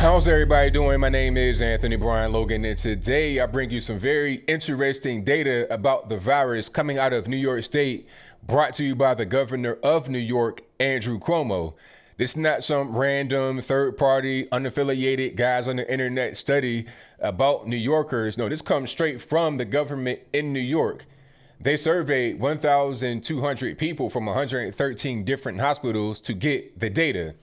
How's everybody doing? My name is Anthony Brian Logan, and today I bring you some very interesting data about the virus coming out of New York State, brought to you by the governor of New York, Andrew Cuomo. This is not some random third-party, unaffiliated guys on the internet study about New Yorkers. No, this comes straight from the government in New York. They surveyed 1,200 people from 113 different hospitals to get the data.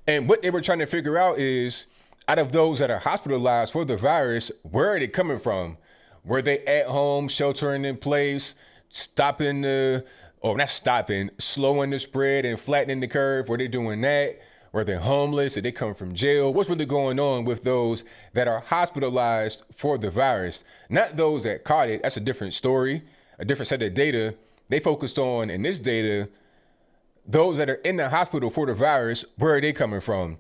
And what they were trying to figure out is, out of those that are hospitalized for the virus, where are they coming from? Were they at home, sheltering in place, slowing the spread and flattening the curve? Were they doing that? Were they homeless? Did they come from jail? What's really going on with those that are hospitalized for the virus? Not those that caught it. That's a different story, a different set of data. They focused on, in this data, those that are in the hospital for the virus, where are they coming from?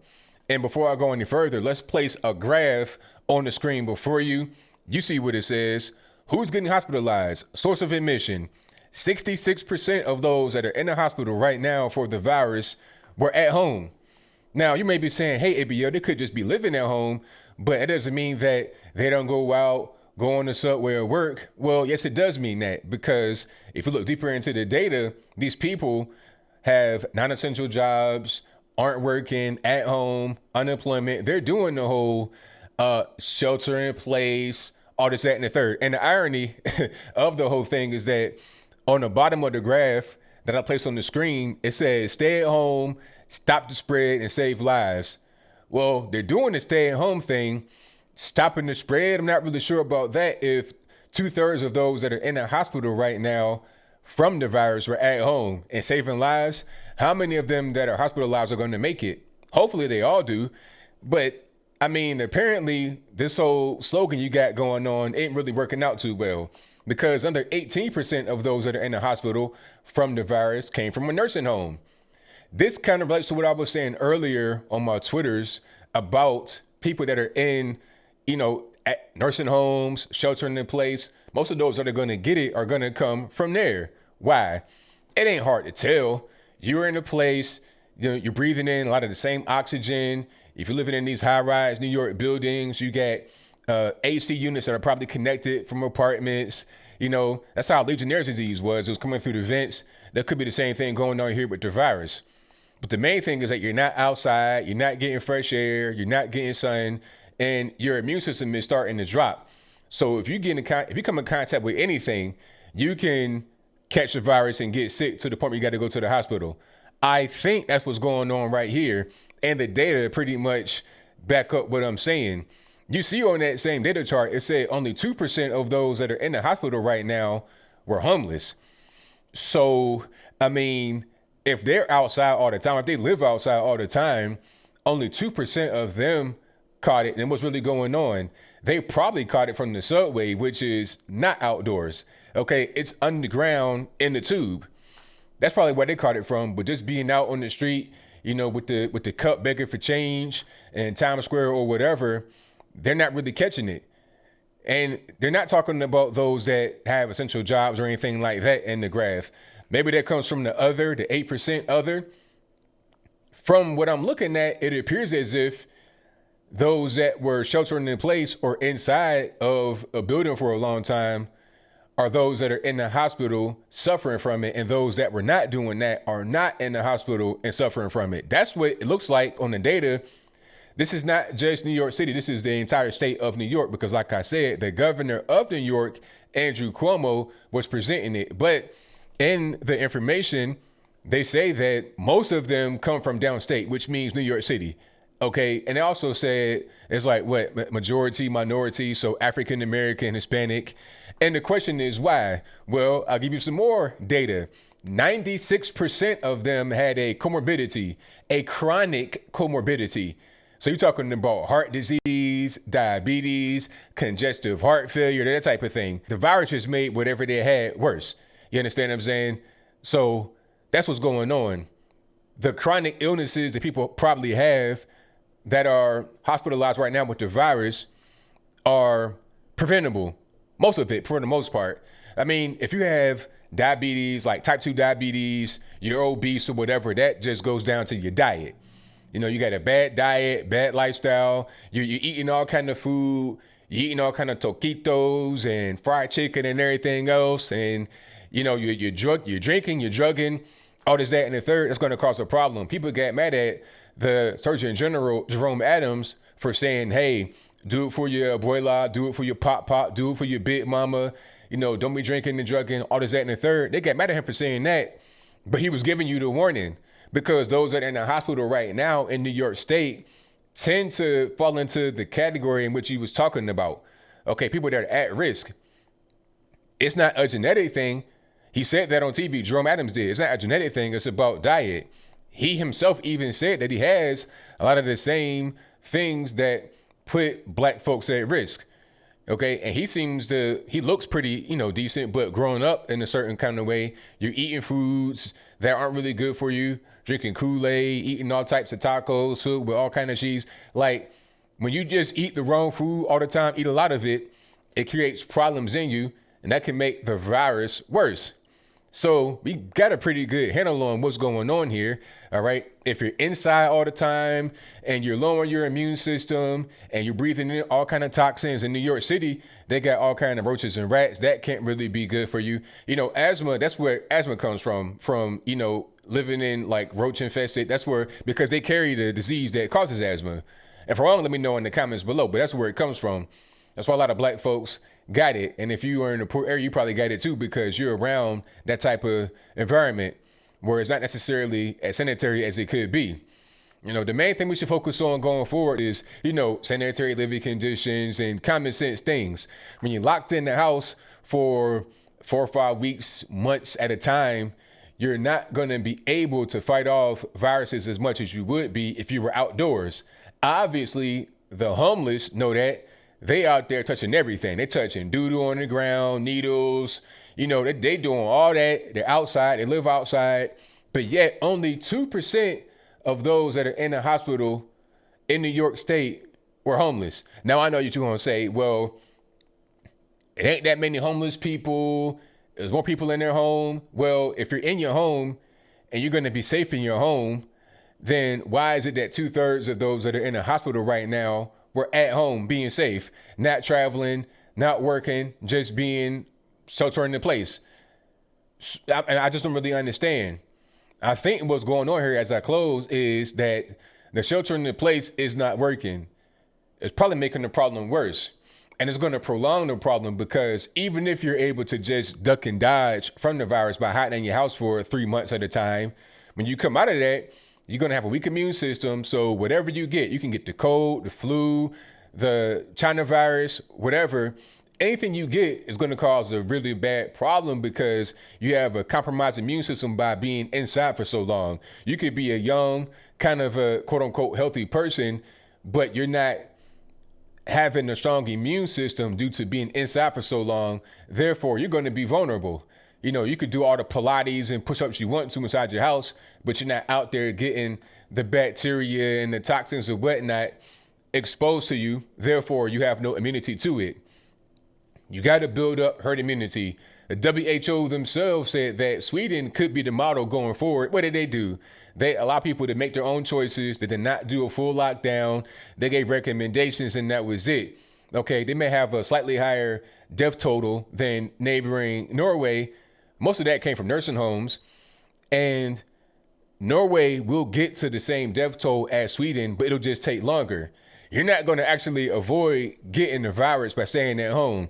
And before I go any further, let's place a graph on the screen before you. You see what it says. Who's getting hospitalized? Source of admission. 66% of those that are in the hospital right now for the virus were at home. Now, you may be saying, hey, ABL, they could just be living at home, but it doesn't mean that they don't go out, go on the subway or work. Well, yes, it does mean that, because if you look deeper into the data, these people have non-essential jobs, aren't working, at home, unemployment. They're doing the whole shelter in place, all this, that, and the third. And the irony of the whole thing is that on the bottom of the graph that I placed on the screen, it says stay at home, stop the spread, and save lives. Well, they're doing the stay at home thing, stopping the spread. I'm not really sure about that. If 2/3 of those that are in the hospital right now from the virus were at home and saving lives, how many of them that are hospitalized are going to make it? Hopefully they all do. But I mean, apparently this whole slogan you got going on ain't really working out too well, because under 18% of those that are in the hospital from the virus came from a nursing home. This kind of relates to what I was saying earlier on my Twitters about people that are in, at nursing homes, sheltering in place. Most of those that are going to get it are going to come from there. Why? It ain't hard to tell. You're in a place, you're breathing in a lot of the same oxygen. If you're living in these high-rise New York buildings, you get AC units that are probably connected from apartments. That's how Legionnaire's disease was. It was coming through the vents. That could be the same thing going on here with the virus. But the main thing is that you're not outside, you're not getting fresh air, you're not getting sun, and your immune system is starting to drop. So if you come in contact with anything, you can catch the virus and get sick to the point where you got to go to the hospital. I think that's what's going on right here. And the data pretty much back up what I'm saying. You see on that same data chart, it said only 2% of those that are in the hospital right now were homeless. So, I mean, if they're outside all the time, if they live outside all the time, only 2% of them caught it. And what's really going on? They probably caught it from the subway, which is not outdoors. Okay, it's underground in the tube. That's probably where they caught it from. But just being out on the street, with the cup begging for change in Times Square or whatever, they're not really catching it. And they're not talking about those that have essential jobs or anything like that in the graph. Maybe that comes from the 8% other. From what I'm looking at, it appears as if those that were sheltering in place or inside of a building for a long time are those that are in the hospital suffering from it, and those that were not doing that are not in the hospital and suffering from it. That's what it looks like on the data. This is not just New York City. This is the entire state of New York, because like I said, the governor of New York, Andrew Cuomo, was presenting it. But in the information, they say that most of them come from downstate, which means New York City. Okay. And they also said it's like majority, minority. So African American, Hispanic. And the question is why? Well, I'll give you some more data. 96% of them had a comorbidity, a chronic comorbidity. So you're talking about heart disease, diabetes, congestive heart failure, that type of thing. The virus just made whatever they had worse. You understand what I'm saying? So that's what's going on. The chronic illnesses that people probably have that are hospitalized right now with the virus are preventable. Most of it, for the most part. I mean, if you have diabetes, like type 2 diabetes, you're obese or whatever, that just goes down to your diet. You know, you got a bad diet, bad lifestyle. You're eating all kind of food. You're eating all kind of taquitos and fried chicken and everything else. And, you know, you're drinking, you're drugging, all this, that, and the third. That's going to cause a problem. People get mad at the Surgeon General, Jerome Adams, for saying, hey, do it for your abuela, do it for your pop, do it for your big mama. You know, don't be drinking and drugging, all this, that, and the third. They got mad at him for saying that. But he was giving you the warning, because those that are in the hospital right now in New York State tend to fall into the category in which he was talking about. Okay, people that are at risk. It's not a genetic thing. He said that on TV. Jerome Adams did. It's not a genetic thing. It's about diet. He himself even said that he has a lot of the same things that put black folks at risk. Okay, and he looks pretty, decent, but growing up in a certain kind of way, you're eating foods that aren't really good for you, drinking Kool-Aid, eating all types of tacos, food with all kind of cheese. Like, when you just eat the wrong food all the time, eat a lot of it, it creates problems in you, and that can make the virus worse. So we got a pretty good handle on what's going on here, all right? If you're inside all the time and you're lowering your immune system and you're breathing in all kind of toxins in New York City, they got all kind of roaches and rats. That can't really be good for you. Asthma, that's where asthma comes from, living in like roach infested. That's where, because they carry the disease that causes asthma. And for wrong, let me know in the comments below, but that's where it comes from. That's why a lot of black folks got it. And if you are in a poor area, you probably got it too, because you're around that type of environment where it's not necessarily as sanitary as it could be. The main thing we should focus on going forward is, sanitary living conditions and common sense things. When you're locked in the house for 4 or 5 weeks, months at a time, you're not going to be able to fight off viruses as much as you would be if you were outdoors. Obviously, the homeless know that. They out there touching everything. They touching doo-doo on the ground, needles, they doing all that. They're outside, they live outside, but yet only 2% of those that are in the hospital in New York State were homeless. Now, I know you're going to say, well, it ain't that many homeless people. There's more people in their home. Well, if you're in your home and you're going to be safe in your home, then why is it that 2/3 of those that are in the hospital right now were at home being safe, not traveling, not working, just being sheltering in place? And I just don't really understand. I think what's going on here as I close is that the sheltering in place is not working. It's probably making the problem worse. And it's going to prolong the problem, because even if you're able to just duck and dodge from the virus by hiding in your house for 3 months at a time, when you come out of that, you're going to have a weak immune system. So whatever you can get the cold, the flu, the China virus, whatever, anything you get is going to cause a really bad problem, because you have a compromised immune system by being inside for so long. You could be a young, kind of a quote unquote healthy person, but you're not having a strong immune system due to being inside for so long. Therefore, you're going to be vulnerable. You could do all the Pilates and push-ups you want to inside your house, but you're not out there getting the bacteria and the toxins and whatnot exposed to you. Therefore, you have no immunity to it. You got to build up herd immunity. The WHO themselves said that Sweden could be the model going forward. What did they do? They allow people to make their own choices. They did not do a full lockdown. They gave recommendations, and that was it. Okay, they may have a slightly higher death total than neighboring Norway. Most of that came from nursing homes, and Norway will get to the same death toll as Sweden, but it'll just take longer. You're not going to actually avoid getting the virus by staying at home.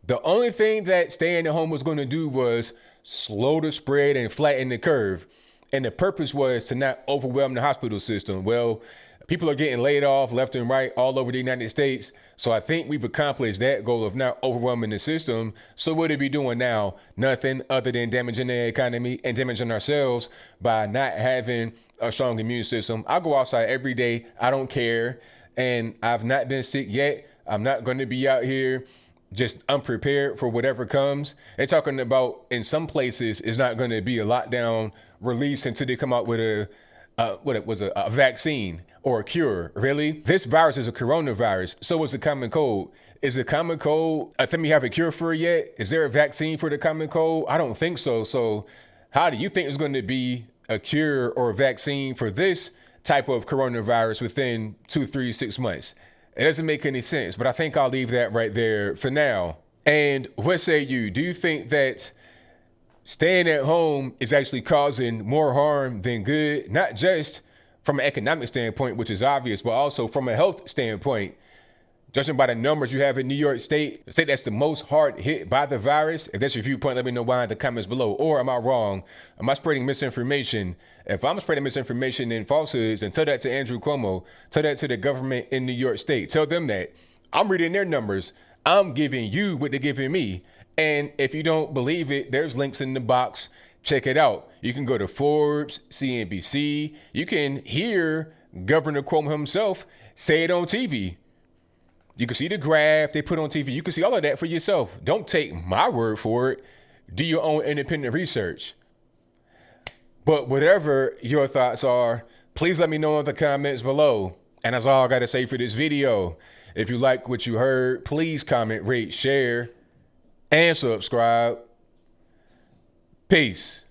The only thing that staying at home was going to do was slow the spread and flatten the curve. And the purpose was to not overwhelm the hospital system. Well, people are getting laid off left and right all over the United States. So I think we've accomplished that goal of not overwhelming the system. So what are we doing now? Nothing other than damaging the economy and damaging ourselves by not having a strong immune system. I go outside every day. I don't care. And I've not been sick yet. I'm not going to be out here just unprepared for whatever comes. They're talking about in some places it's not going to be a lockdown release until they come out with a vaccine or a cure. Really? This virus is a coronavirus. So is the common cold. Is the common cold, I think we have a cure for it yet? Is there a vaccine for the common cold? I don't think so. So how do you think it's going to be a cure or a vaccine for this? type of coronavirus within 2, 3, 6 months. It doesn't make any sense, but I think I'll leave that right there for now. And what say you? Do you think that staying at home is actually causing more harm than good? Not just from an economic standpoint, which is obvious, but also from a health standpoint. Judging by the numbers you have in New York State, the state that's the most hard hit by the virus. If that's your viewpoint, let me know why in the comments below. Or am I wrong? Am I spreading misinformation? If I'm spreading misinformation and falsehoods, then tell that to Andrew Cuomo. Tell that to the government in New York State. Tell them that I'm reading their numbers. I'm giving you what they're giving me. And if you don't believe it, there's links in the box. Check it out. You can go to Forbes, CNBC. You can hear Governor Cuomo himself say it on TV. You can see the graph they put on TV. You can see all of that for yourself. Don't take my word for it. Do your own independent research. But whatever your thoughts are, please let me know in the comments below. And that's all I got to say for this video. If you like what you heard, please comment, rate, share, and subscribe. Peace.